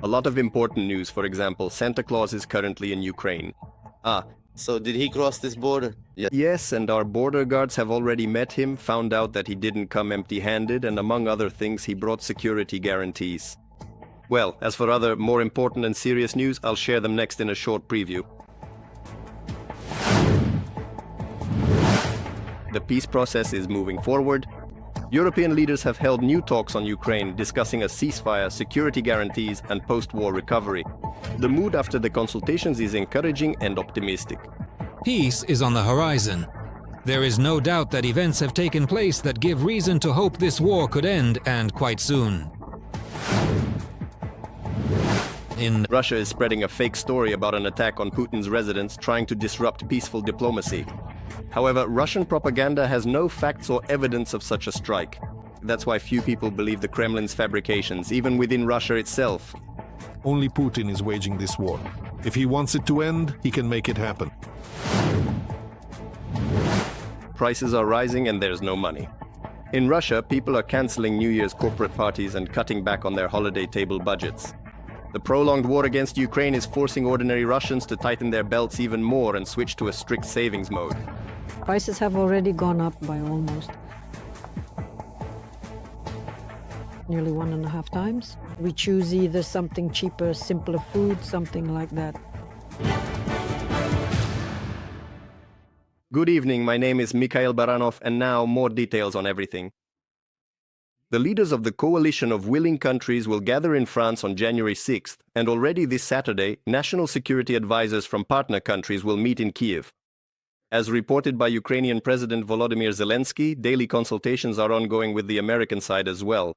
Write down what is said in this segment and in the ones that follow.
A lot of important news. For example, Santa Claus is currently in Ukraine. So did he cross this border? Yes, and our border guards have already met him, found out that he didn't come empty-handed, and among other things, he brought security guarantees. Well, as for other, more important and serious news, I'll share them next in a short preview. The peace process is moving forward. European leaders have held new talks on Ukraine, discussing a ceasefire, security guarantees, and post-war recovery. The mood after the consultations is encouraging and optimistic. Peace is on the horizon. There is no doubt that events have taken place that give reason to hope this war could end, and quite soon. Russia is spreading a fake story about an attack on Putin's residence, trying to disrupt peaceful diplomacy. However, Russian propaganda has no facts or evidence of such a strike. That's why few people believe the Kremlin's fabrications, even within Russia itself. Only Putin is waging this war. If he wants it to end, he can make it happen. Prices are rising and there's no money. In Russia, people are canceling New Year's corporate parties and cutting back on their holiday table budgets. The prolonged war against Ukraine is forcing ordinary Russians to tighten their belts even more and switch to a strict savings mode. Prices have already gone up by almost nearly 1.5 times. We choose either something cheaper, simpler food, something like that. Good evening, my name is Mikhail Baranov, and now more details on everything. The leaders of the coalition of willing countries will gather in France on January 6th, and already this Saturday, national security advisors from partner countries will meet in Kiev. As reported by Ukrainian President Volodymyr Zelensky, daily consultations are ongoing with the American side as well.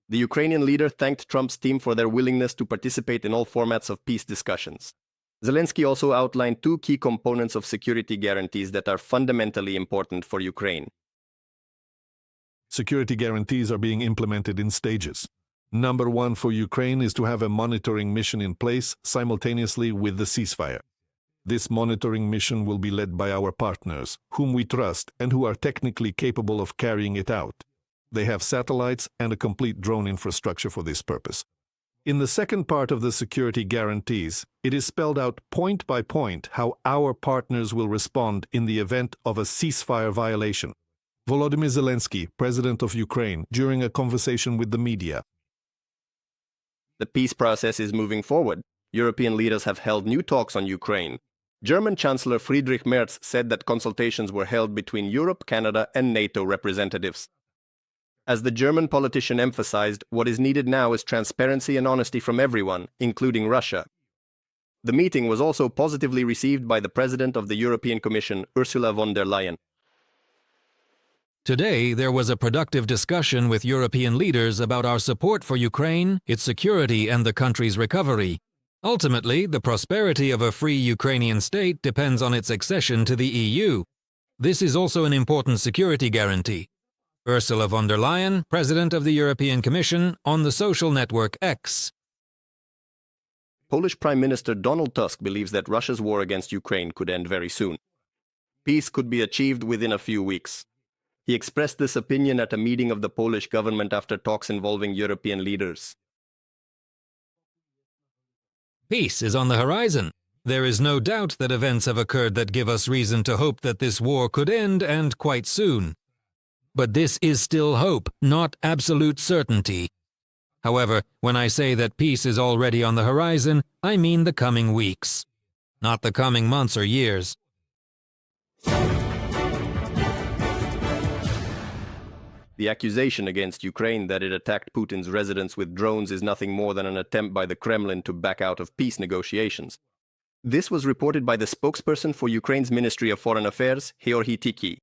The Ukrainian leader thanked Trump's team for their willingness to participate in all formats of peace discussions. Zelensky also outlined two key components of security guarantees that are fundamentally important for Ukraine. Security guarantees are being implemented in stages. Number one for Ukraine is to have a monitoring mission in place simultaneously with the ceasefire. This monitoring mission will be led by our partners, whom we trust and who are technically capable of carrying it out. They have satellites and a complete drone infrastructure for this purpose. In the second part of the security guarantees, it is spelled out point by point how our partners will respond in the event of a ceasefire violation. Volodymyr Zelensky, President of Ukraine, during a conversation with the media. The peace process is moving forward. European leaders have held new talks on Ukraine. German Chancellor Friedrich Merz said that consultations were held between Europe, Canada, and NATO representatives. As the German politician emphasized, what is needed now is transparency and honesty from everyone, including Russia. The meeting was also positively received by the President of the European Commission, Ursula von der Leyen. Today, there was a productive discussion with European leaders about our support for Ukraine, its security, and the country's recovery. Ultimately, the prosperity of a free Ukrainian state depends on its accession to the EU. This is also an important security guarantee. Ursula von der Leyen, President of the European Commission, on the social network X. Polish Prime Minister Donald Tusk believes that Russia's war against Ukraine could end very soon. Peace could be achieved within a few weeks. He expressed this opinion at a meeting of the Polish government after talks involving European leaders. Peace is on the horizon. There is no doubt that events have occurred that give us reason to hope that this war could end, and quite soon. But this is still hope, not absolute certainty. However, when I say that peace is already on the horizon, I mean the coming weeks, not the coming months or years. The accusation against Ukraine that it attacked Putin's residence with drones is nothing more than an attempt by the Kremlin to back out of peace negotiations. This was reported by the spokesperson for Ukraine's Ministry of Foreign Affairs, Huliaipole.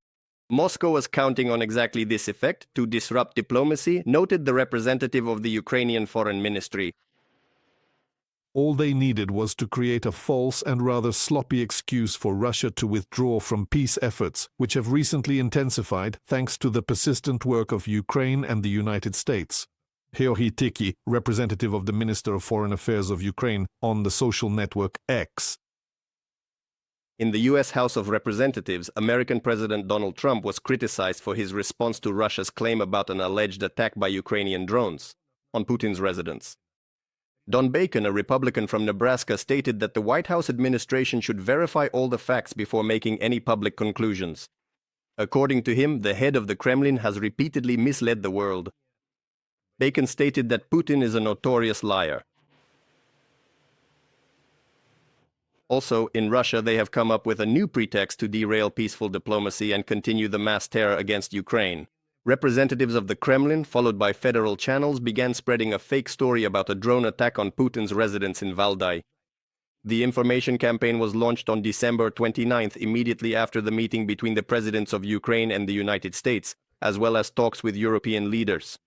Moscow was counting on exactly this effect to disrupt diplomacy, noted the representative of the Ukrainian Foreign Ministry. All they needed was to create a false and rather sloppy excuse for Russia to withdraw from peace efforts, which have recently intensified thanks to the persistent work of Ukraine and the United States. Huliaipole, representative of the Minister of Foreign Affairs of Ukraine, on the social network X. In the U.S. House of Representatives, American President Donald Trump was criticized for his response to Russia's claim about an alleged attack by Ukrainian drones on Putin's residence. Don Bacon, a Republican from Nebraska, stated that the White House administration should verify all the facts before making any public conclusions. According to him, the head of the Kremlin has repeatedly misled the world. Bacon stated that Putin is a notorious liar. Also, in Russia, they have come up with a new pretext to derail peaceful diplomacy and continue the mass terror against Ukraine. Representatives of the Kremlin, followed by federal channels, began spreading a fake story about a drone attack on Putin's residence in Valdai. The information campaign was launched on December 29th, immediately after the meeting between the presidents of Ukraine and the United States, as well as talks with European leaders.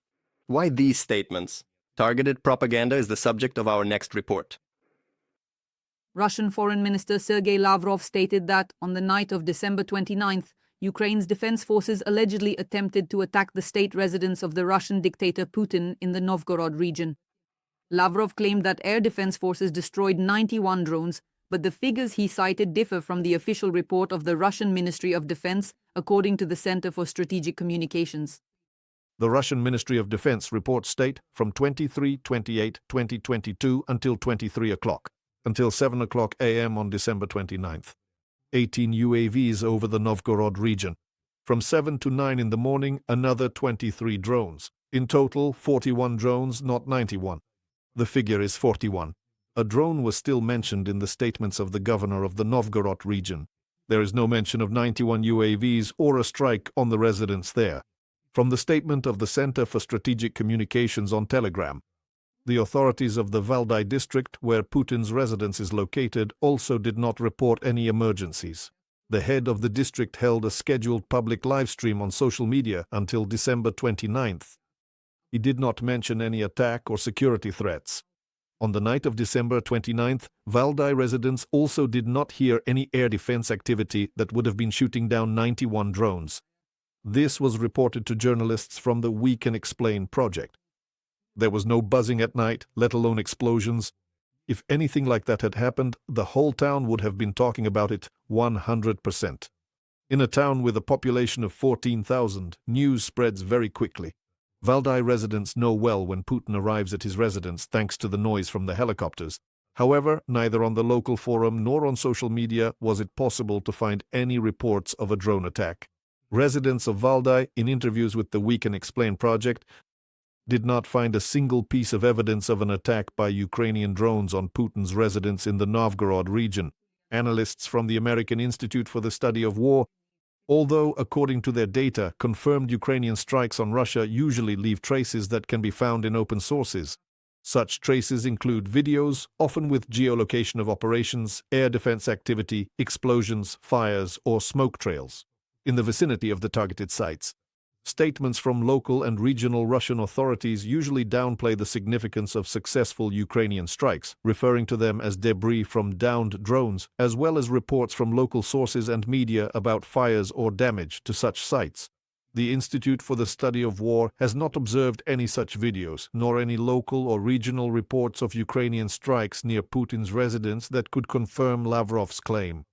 Why these statements? Targeted propaganda is the subject of our next report. Russian Foreign Minister Sergei Lavrov stated that, on the night of December 29th, Ukraine's defense forces allegedly attempted to attack the state residence of the Russian dictator Putin in the Novgorod region. Lavrov claimed that air defense forces destroyed 91 drones, but the figures he cited differ from the official report of the Russian Ministry of Defense, according to the Center for Strategic Communications. The Russian Ministry of Defense reports state from 23/28/2022 until 23 o'clock, until 7 o'clock a.m. on December 29th. 18 UAVs over the Novgorod region. From 7 to 9 in the morning, another 23 drones. In total, 41 drones, not 91. The figure is 41. A drone was still mentioned in the statements of the governor of the Novgorod region. There is no mention of 91 UAVs or a strike on the residence there. From the statement of the Center for Strategic Communications on Telegram, the authorities of the Valdai district, where Putin's residence is located, also did not report any emergencies. The head of the district held a scheduled public live stream on social media until December 29th. He did not mention any attack or security threats. On the night of December 29th, Valdai residents also did not hear any air defense activity that would have been shooting down 91 drones. This was reported to journalists from the We Can Explain project. There was no buzzing at night, let alone explosions. If anything like that had happened, the whole town would have been talking about it 100%. In a town with a population of 14,000, news spreads very quickly. Valdai residents know well when Putin arrives at his residence thanks to the noise from the helicopters. However, neither on the local forum nor on social media was it possible to find any reports of a drone attack. Residents of Valdai, in interviews with the We Can Explain project, did not find a single piece of evidence of an attack by Ukrainian drones on Putin's residence in the Novgorod region. Analysts from the American Institute for the Study of War, although, according to their data, confirmed Ukrainian strikes on Russia usually leave traces that can be found in open sources. Such traces include videos, often with geolocation of operations, air defense activity, explosions, fires, or smoke trails in the vicinity of the targeted sites. Statements from local and regional Russian authorities usually downplay the significance of successful Ukrainian strikes, referring to them as debris from downed drones, as well as reports from local sources and media about fires or damage to such sites. The Institute for the Study of War has not observed any such videos, nor any local or regional reports of Ukrainian strikes near Putin's residence that could confirm Lavrov's claim.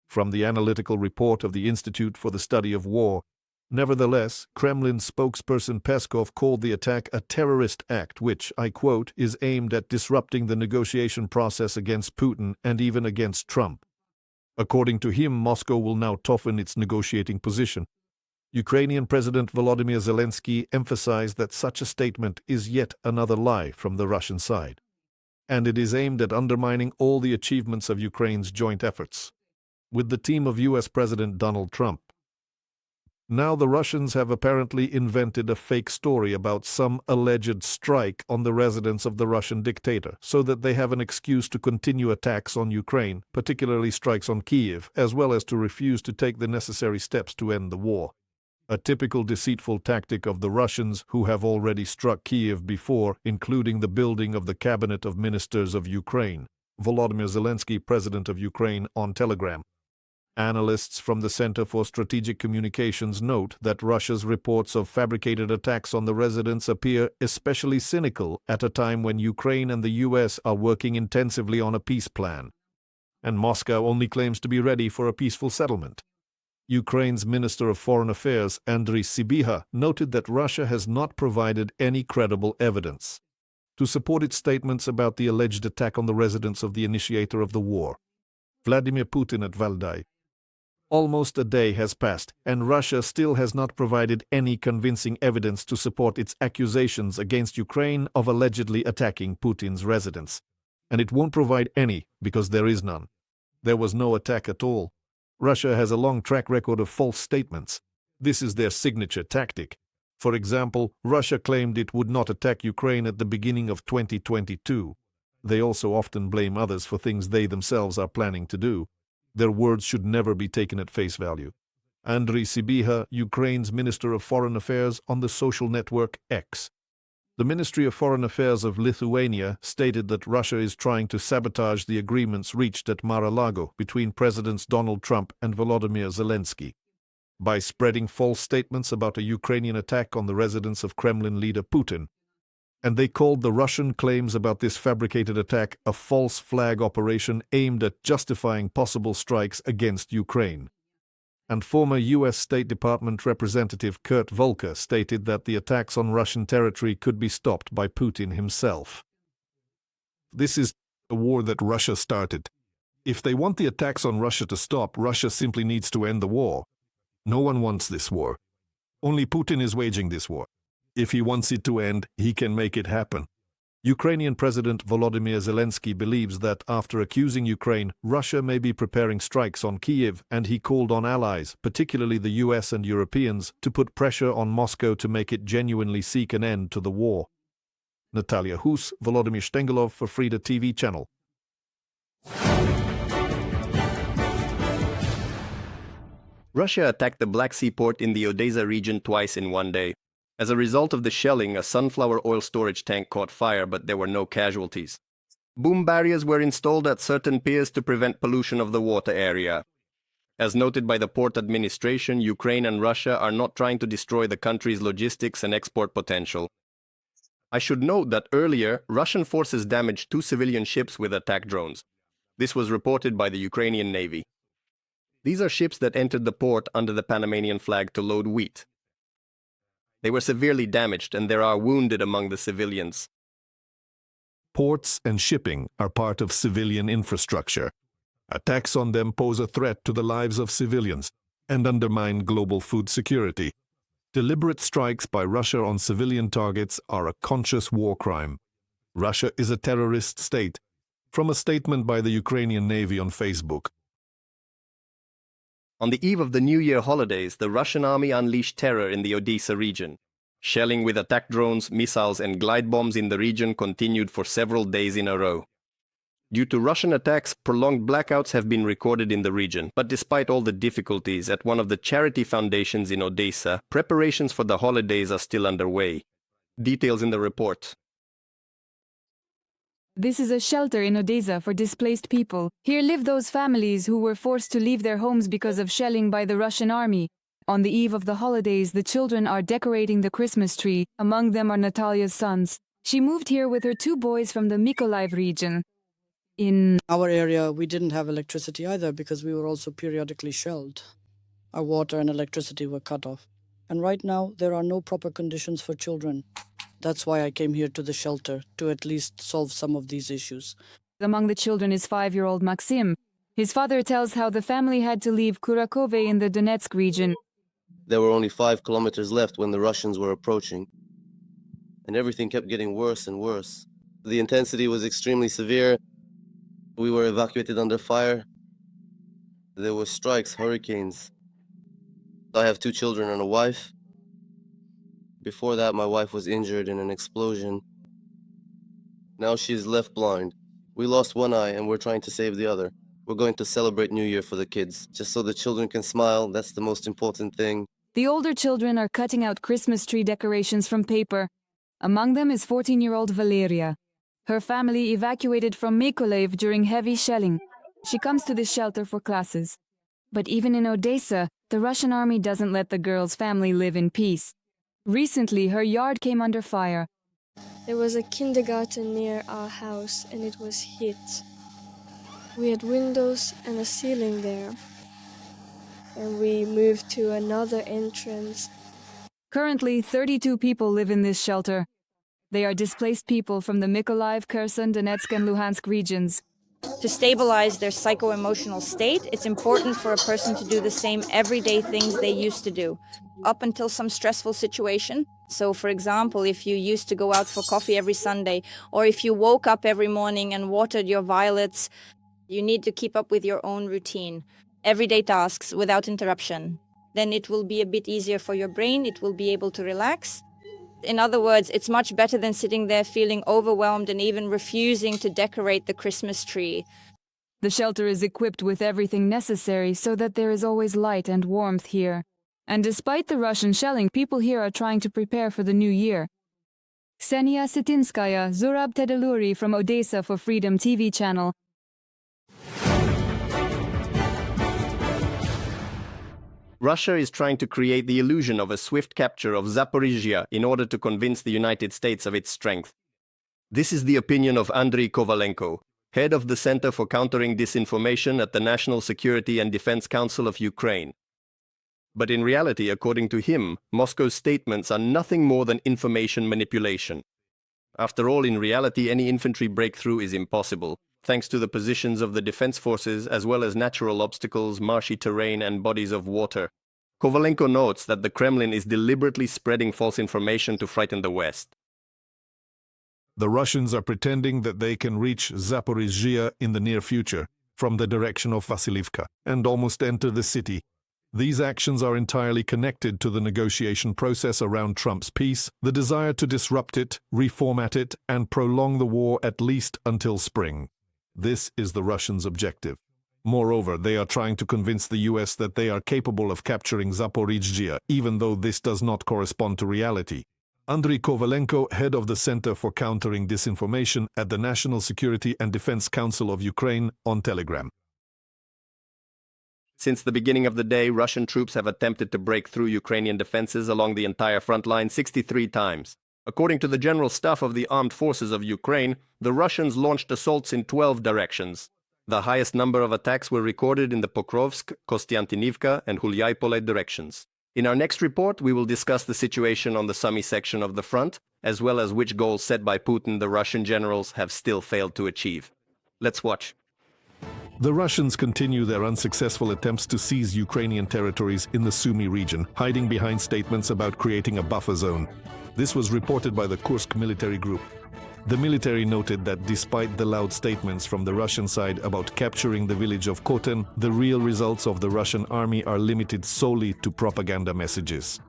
From the analytical report of the Institute for the Study of War, nevertheless, Kremlin spokesperson Peskov called the attack a terrorist act which, I quote, is aimed at disrupting the negotiation process against Putin and even against Trump. According to him, Moscow will now toughen its negotiating position. Ukrainian President Volodymyr Zelensky emphasized that such a statement is yet another lie from the Russian side, and it is aimed at undermining all the achievements of Ukraine's joint efforts with the team of U.S. President Donald Trump. Now the Russians have apparently invented a fake story about some alleged strike on the residence of the Russian dictator, so that they have an excuse to continue attacks on Ukraine, particularly strikes on Kiev, as well as to refuse to take the necessary steps to end the war. A typical deceitful tactic of the Russians, who have already struck Kiev before, including the building of the Cabinet of Ministers of Ukraine. Volodymyr Zelensky, President of Ukraine, on Telegram. Analysts from the Center for Strategic Communications note that Russia's reports of fabricated attacks on the residence appear especially cynical at a time when Ukraine and the US are working intensively on a peace plan, and Moscow only claims to be ready for a peaceful settlement. Ukraine's Minister of Foreign Affairs, Andriy Sybiha, noted that Russia has not provided any credible evidence to support its statements about the alleged attack on the residence of the initiator of the war, Vladimir Putin at Valdai. Almost a day has passed, and Russia still has not provided any convincing evidence to support its accusations against Ukraine of allegedly attacking Putin's residence. And it won't provide any, because there is none. There was no attack at all. Russia has a long track record of false statements. This is their signature tactic. For example, Russia claimed it would not attack Ukraine at the beginning of 2022. They also often blame others for things they themselves are planning to do. Their words should never be taken at face value. Andriy Sybiha, Ukraine's Minister of Foreign Affairs, on the social network X. The Ministry of Foreign Affairs of Lithuania stated that Russia is trying to sabotage the agreements reached at Mar-a-Lago between Presidents Donald Trump and Volodymyr Zelensky by spreading false statements about a Ukrainian attack on the residence of Kremlin leader Putin. And they called the Russian claims about this fabricated attack a false flag operation aimed at justifying possible strikes against Ukraine. And former U.S. State Department Representative Kurt Volker stated that the attacks on Russian territory could be stopped by Putin himself. This is a war that Russia started. If they want the attacks on Russia to stop, Russia simply needs to end the war. No one wants this war. Only Putin is waging this war. If he wants it to end, he can make it happen. Ukrainian President Volodymyr Zelensky believes that after accusing Ukraine, Russia may be preparing strikes on Kyiv, and he called on allies, particularly the US and Europeans, to put pressure on Moscow to make it genuinely seek an end to the war. Natalia Hus, Volodymyr Stengelov for Frida TV channel. Russia attacked the Black Sea port in the Odesa region twice in one day. As a result of the shelling, a sunflower oil storage tank caught fire, but there were no casualties. Boom barriers were installed at certain piers to prevent pollution of the water area. As noted by the port administration, Ukraine and Russia are not trying to destroy the country's logistics and export potential. I should note that earlier, Russian forces damaged 2 civilian ships with attack drones. This was reported by the Ukrainian Navy. These are ships that entered the port under the Panamanian flag to load wheat. They were severely damaged, and there are wounded among the civilians. Ports and shipping are part of civilian infrastructure. Attacks on them pose a threat to the lives of civilians and undermine global food security. Deliberate strikes by Russia on civilian targets are a conscious war crime. Russia is a terrorist state. From a statement by the Ukrainian Navy on Facebook. On the eve of the New Year holidays, the Russian army unleashed terror in the Odesa region. Shelling with attack drones, missiles, and glide bombs in the region continued for several days in a row. Due to Russian attacks, prolonged blackouts have been recorded in the region. But despite all the difficulties, at one of the charity foundations in Odesa, preparations for the holidays are still underway. Details in the report. This is a shelter in Odesa for displaced people. Here live those families who were forced to leave their homes because of shelling by the Russian army. On the eve of the holidays, the children are decorating the Christmas tree. Among them are Natalia's sons. She moved here with her 2 boys from the Mykolaiv region. In our area, we didn't have electricity either because we were also periodically shelled. Our water and electricity were cut off. And right now, there are no proper conditions for children. That's why I came here to the shelter, to at least solve some of these issues. Among the children is 5-year-old Maxim. His father tells how the family had to leave Kurakove in the Donetsk region. There were only 5 kilometers left when the Russians were approaching. And everything kept getting worse and worse. The intensity was extremely severe. We were evacuated under fire. There were strikes, hurricanes. I have 2 children and a wife. Before that, my wife was injured in an explosion. Now she is left blind. We lost one eye and we're trying to save the other. We're going to celebrate New Year for the kids, just so the children can smile. That's the most important thing. The older children are cutting out Christmas tree decorations from paper. Among them is 14-year-old Valeria. Her family evacuated from Mykolaiv during heavy shelling. She comes to this shelter for classes. But even in Odesa, the Russian army doesn't let the girl's family live in peace. Recently, her yard came under fire. There was a kindergarten near our house and it was hit. We had windows and a ceiling there. And we moved to another entrance. Currently, 32 people live in this shelter. They are displaced people from the Mykolaiv, Kherson, Donetsk, and Luhansk regions. To stabilize their psycho-emotional state, it's important for a person to do the same everyday things they used to do, up until some stressful situation. So, for example, if you used to go out for coffee every Sunday, or if you woke up every morning and watered your violets, you need to keep up with your own routine, everyday tasks without interruption. Then it will be a bit easier for your brain, it will be able to relax. In other words, it's much better than sitting there feeling overwhelmed and even refusing to decorate the Christmas tree. The shelter is equipped with everything necessary so that there is always light and warmth here. And despite the Russian shelling, people here are trying to prepare for the new year. Ksenia Sitinskaya, Zurab Tedeluri from Odesa for Freedom TV channel. Russia is trying to create the illusion of a swift capture of Zaporizhzhia in order to convince the United States of its strength. This is the opinion of Andriy Kovalenko, head of the Center for Countering Disinformation at the National Security and Defense Council of Ukraine. But in reality, according to him, Moscow's statements are nothing more than information manipulation. After all, in reality, any infantry breakthrough is impossible, thanks to the positions of the defense forces as well as natural obstacles, marshy terrain, and bodies of water. Kovalenko notes that the Kremlin is deliberately spreading false information to frighten the West. The Russians are pretending that they can reach Zaporizhzhia in the near future from the direction of Vasilivka and almost enter the city. These actions are entirely connected to the negotiation process around Trump's peace, the desire to disrupt it, reformat it, and prolong the war at least until spring. This is the Russians' objective. Moreover, they are trying to convince the US that they are capable of capturing Zaporizhzhia, even though this does not correspond to reality. Andriy Kovalenko, head of the Center for Countering Disinformation at the National Security and Defense Council of Ukraine, on Telegram. Since the beginning of the day, Russian troops have attempted to break through Ukrainian defenses along the entire front line 63 times. According to the General Staff of the Armed Forces of Ukraine, the Russians launched assaults in 12 directions. The highest number of attacks were recorded in the Pokrovsk, Kostiantynivka, and Huliaipole directions. In our next report, we will discuss the situation on the Sumy section of the front, as well as which goals set by Putin the Russian generals have still failed to achieve. Let's watch. The Russians continue their unsuccessful attempts to seize Ukrainian territories in the Sumy region, hiding behind statements about creating a buffer zone. This was reported by the Kursk military group. The military noted that despite the loud statements from the Russian side about capturing the village of Koten, the real results of the Russian army are limited solely to propaganda messages.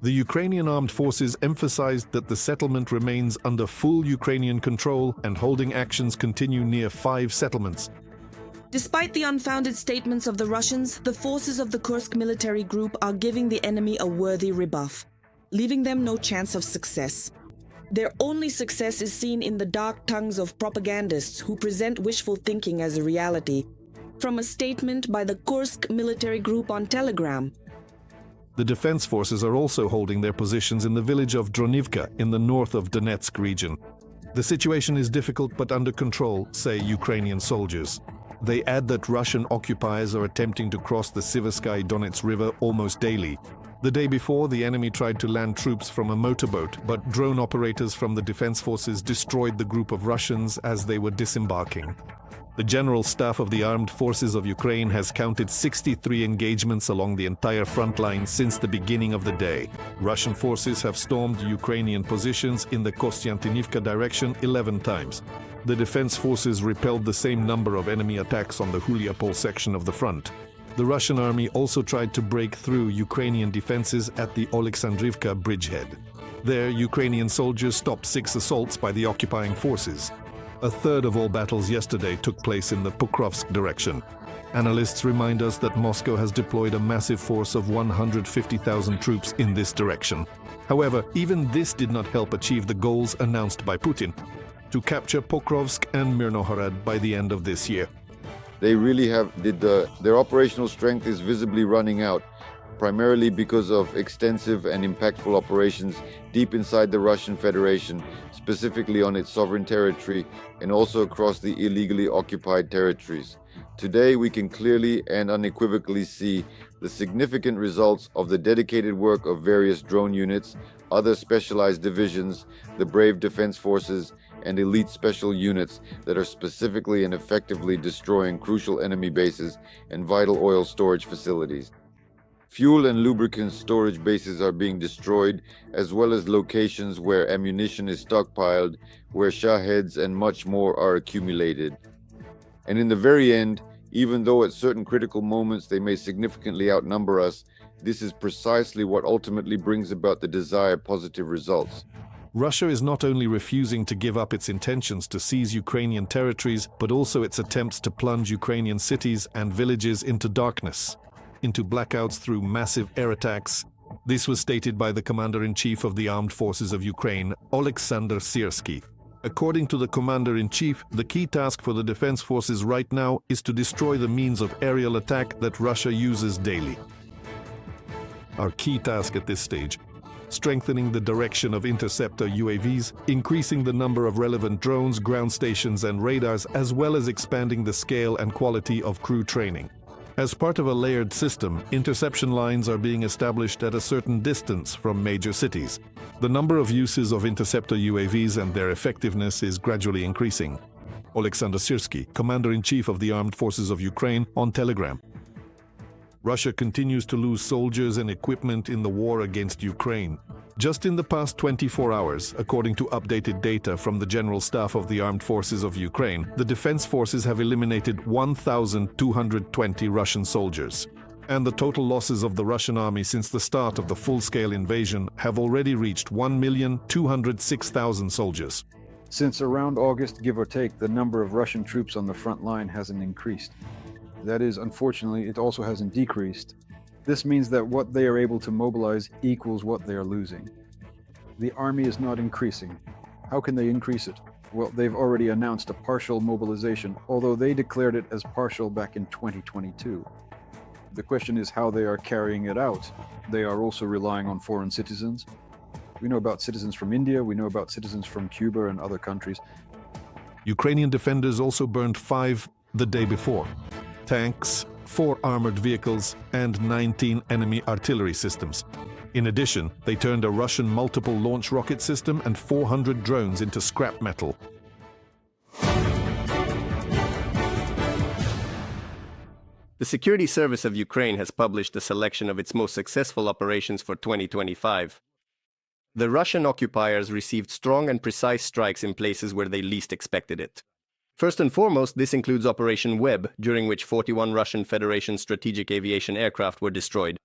The Ukrainian armed forces emphasized that the settlement remains under full Ukrainian control and holding actions continue near 5 settlements. Despite the unfounded statements of the Russians, the forces of the Kursk military group are giving the enemy a worthy rebuff, leaving them no chance of success. Their only success is seen in the dark tongues of propagandists who present wishful thinking as a reality. From a statement by the Kursk military group on Telegram. The defense forces are also holding their positions in the village of Dronivka in the north of Donetsk region. The situation is difficult but under control, say Ukrainian soldiers. They add that Russian occupiers are attempting to cross the Siversky Donets River almost daily. The day before, the enemy tried to land troops from a motorboat, but drone operators from the defense forces destroyed the group of Russians as they were disembarking. The General Staff of the Armed Forces of Ukraine has counted 63 engagements along the entire front line since the beginning of the day. Russian forces have stormed Ukrainian positions in the Kostiantynivka direction 11 times. The defense forces repelled the same number of enemy attacks on the Huliaipole section of the front. The Russian army also tried to break through Ukrainian defenses at the Oleksandrivka bridgehead. There, Ukrainian soldiers stopped 6 assaults by the occupying forces. A third of all battles yesterday took place in the Pokrovsk direction. Analysts remind us that Moscow has deployed a massive force of 150,000 troops in this direction. However, even this did not help achieve the goals announced by Putin, to capture Pokrovsk and Mirnohorod by the end of this year. They really their operational strength is visibly running out, primarily because of extensive and impactful operations deep inside the Russian Federation, specifically on its sovereign territory and also across the illegally occupied territories. Today, we can clearly and unequivocally see the significant results of the dedicated work of various drone units, other specialized divisions, the brave defense forces, and elite special units that are specifically and effectively destroying crucial enemy bases and vital oil storage facilities. Fuel and lubricant storage bases are being destroyed, as well as locations where ammunition is stockpiled, where shaheds and much more are accumulated. And in the very end, even though at certain critical moments they may significantly outnumber us, this is precisely what ultimately brings about the desired positive results. Russia is not only refusing to give up its intentions to seize Ukrainian territories, but also its attempts to plunge Ukrainian cities and villages into darkness, into blackouts through massive air attacks. This was stated by the Commander-in-Chief of the Armed Forces of Ukraine, Oleksandr Syrsky. According to the Commander-in-Chief, the key task for the defense forces right now is to destroy the means of aerial attack that Russia uses daily. Our key task at this stage: strengthening the direction of interceptor UAVs, increasing the number of relevant drones, ground stations and radars, as well as expanding the scale and quality of crew training. As part of a layered system, interception lines are being established at a certain distance from major cities. The number of uses of interceptor UAVs and their effectiveness is gradually increasing. Oleksandr Syrsky, Commander-in-Chief of the Armed Forces of Ukraine, on Telegram. Russia continues to lose soldiers and equipment in the war against Ukraine. Just in the past 24 hours, according to updated data from the General Staff of the Armed Forces of Ukraine, the defense forces have eliminated 1,220 Russian soldiers. And the total losses of the Russian army since the start of the full-scale invasion have already reached 1,206,000 soldiers. Since around August, give or take, the number of Russian troops on the front line hasn't increased. That is, unfortunately, it also hasn't decreased. This means that what they are able to mobilize equals what they are losing. The army is not increasing. How can they increase it? Well, they've already announced a partial mobilization, although they declared it as partial back in 2022. The question is how they are carrying it out. They are also relying on foreign citizens. We know about citizens from India, we know about citizens from Cuba and other countries. Ukrainian defenders also burned 5 the day before. Tanks, 4 armored vehicles, and 19 enemy artillery systems. In addition, they turned a Russian multiple launch rocket system and 400 drones into scrap metal. The Security Service of Ukraine has published a selection of its most successful operations for 2025. The Russian occupiers received strong and precise strikes in places where they least expected it. First and foremost, this includes Operation Web, during which 41 Russian Federation strategic aviation aircraft were destroyed.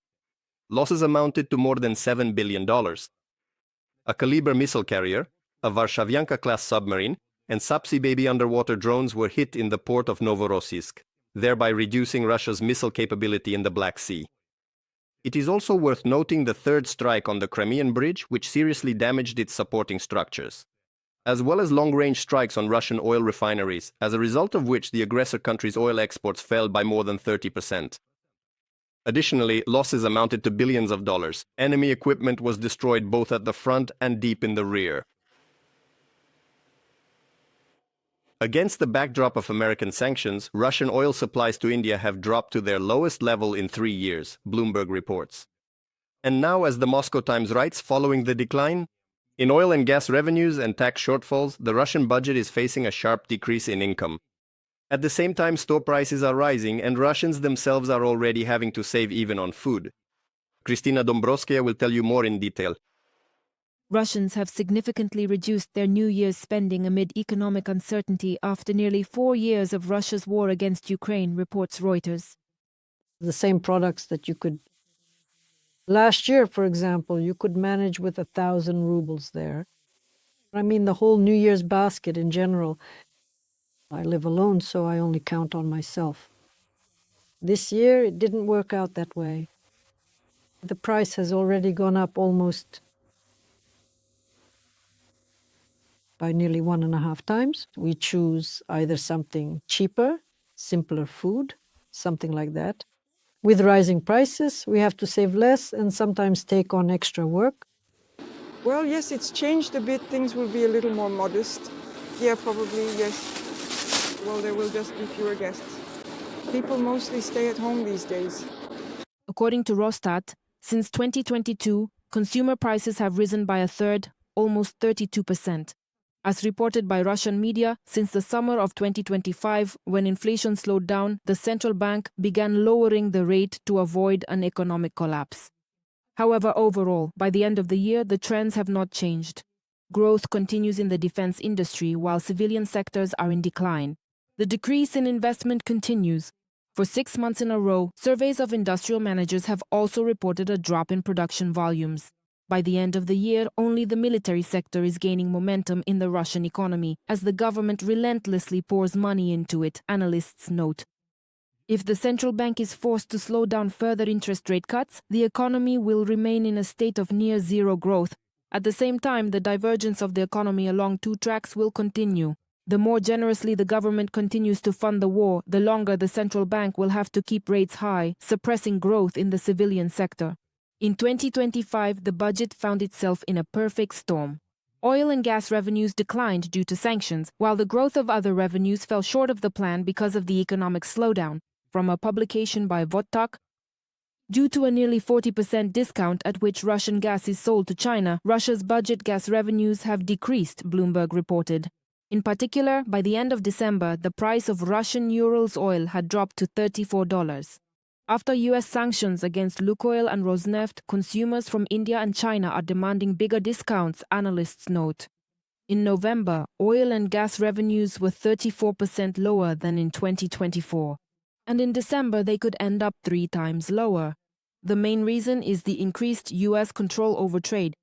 Losses amounted to more than $7 billion. A Kaliber missile carrier, a Varshavyanka-class submarine, and Sapsi Baby underwater drones were hit in the port of Novorossiysk, thereby reducing Russia's missile capability in the Black Sea. It is also worth noting the third strike on the Crimean Bridge, which seriously damaged its supporting structures, as well as long-range strikes on Russian oil refineries, as a result of which the aggressor country's oil exports fell by more than 30%. Additionally, losses amounted to billions of dollars. Enemy equipment was destroyed both at the front and deep in the rear. Against the backdrop of American sanctions, Russian oil supplies to India have dropped to their lowest level in 3 years, Bloomberg reports. And now, as the Moscow Times writes, following the decline in oil and gas revenues and tax shortfalls, the Russian budget is facing a sharp decrease in income. At the same time, store prices are rising, and Russians themselves are already having to save even on food. Kristina Dombrovskaya will tell you more in detail. Russians have significantly reduced their New Year's spending amid economic uncertainty after nearly 4 years of Russia's war against Ukraine, reports Reuters. The same products that you could... Last year, for example, you could manage with 1,000 rubles there. I mean, the whole New Year's basket in general. I live alone, so I only count on myself. This year, it didn't work out that way. The price has already gone up almost by nearly 1.5 times. We choose either something cheaper, simpler food, something like that. With rising prices, we have to save less and sometimes take on extra work. Well, yes, it's changed a bit. Things will be a little more modest. Yeah, probably, yes. Well, there will just be fewer guests. People mostly stay at home these days. According to Rosstat, since 2022, consumer prices have risen by a third, almost 32%. As reported by Russian media, since the summer of 2025, when inflation slowed down, the central bank began lowering the rate to avoid an economic collapse. However, overall, by the end of the year, the trends have not changed. Growth continues in the defense industry while civilian sectors are in decline. The decrease in investment continues. For 6 months in a row, surveys of industrial managers have also reported a drop in production volumes. By the end of the year, only the military sector is gaining momentum in the Russian economy, as the government relentlessly pours money into it, analysts note. If the central bank is forced to slow down further interest rate cuts, the economy will remain in a state of near zero growth. At the same time, the divergence of the economy along two tracks will continue. The more generously the government continues to fund the war, the longer the central bank will have to keep rates high, suppressing growth in the civilian sector. In 2025, the budget found itself in a perfect storm. Oil and gas revenues declined due to sanctions, while the growth of other revenues fell short of the plan because of the economic slowdown. From a publication by Votak, due to a nearly 40% discount at which Russian gas is sold to China, Russia's budget gas revenues have decreased, Bloomberg reported. In particular, by the end of December, the price of Russian Urals oil had dropped to $34. After U.S. sanctions against Lukoil and Rosneft, consumers from India and China are demanding bigger discounts, analysts note. In November, oil and gas revenues were 34% lower than in 2024. And in December, they could end up 3 times lower. The main reason is the increased U.S. control over trade.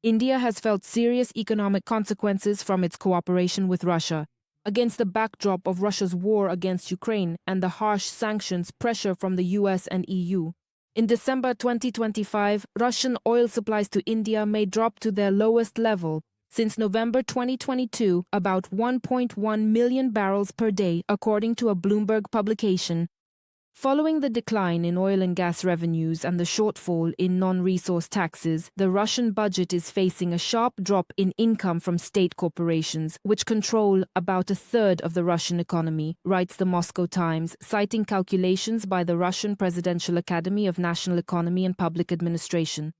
India has felt serious economic consequences from its cooperation with Russia. Against the backdrop of Russia's war against Ukraine and the harsh sanctions pressure from the US and EU. In December 2025, Russian oil supplies to India may drop to their lowest level since November 2022, about 1.1 million barrels per day, according to a Bloomberg publication. Following the decline in oil and gas revenues and the shortfall in non-resource taxes, the Russian budget is facing a sharp drop in income from state corporations, which control about a third of the Russian economy, writes the Moscow Times, citing calculations by the Russian Presidential Academy of National Economy and Public Administration.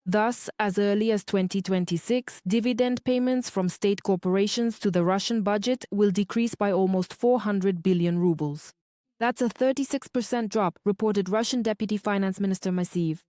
Thus, as early as 2026, dividend payments from state corporations to the Russian budget will decrease by almost 400 billion rubles. That's a 36% drop, reported Russian Deputy Finance Minister Masiev.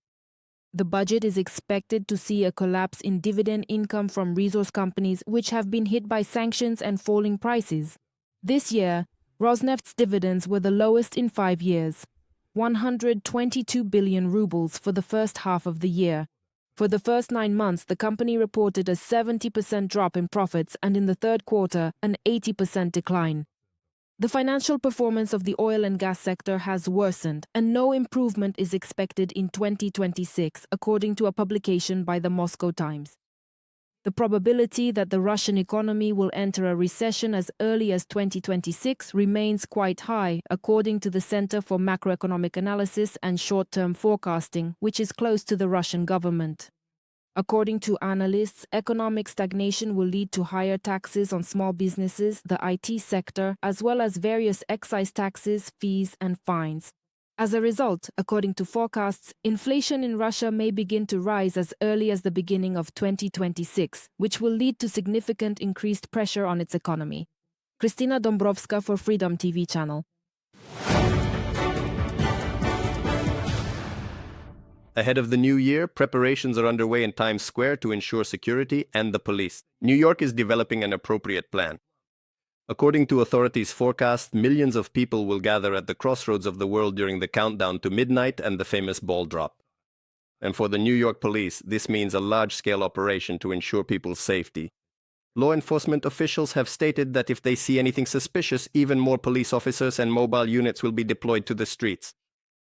The budget is expected to see a collapse in dividend income from resource companies which have been hit by sanctions and falling prices. This year, Rosneft's dividends were the lowest in 5 years, 122 billion rubles for the first half of the year. For the first 9 months, the company reported a 70% drop in profits and in the third quarter, an 80% decline. The financial performance of the oil and gas sector has worsened, and no improvement is expected in 2026, according to a publication by the Moscow Times. The probability that the Russian economy will enter a recession as early as 2026 remains quite high, according to the Center for Macroeconomic Analysis and Short-Term Forecasting, which is close to the Russian government. According to analysts, economic stagnation will lead to higher taxes on small businesses, the IT sector, as well as various excise taxes, fees, and fines. As a result, according to forecasts, inflation in Russia may begin to rise as early as the beginning of 2026, which will lead to significant increased pressure on its economy. Kristina Dombrovska for Freedom TV channel. Ahead of the new year, preparations are underway in Times Square to ensure security and the police. New York is developing an appropriate plan. According to authorities' forecast, millions of people will gather at the crossroads of the world during the countdown to midnight and the famous ball drop. And for the New York police, this means a large-scale operation to ensure people's safety. Law enforcement officials have stated that if they see anything suspicious, even more police officers and mobile units will be deployed to the streets.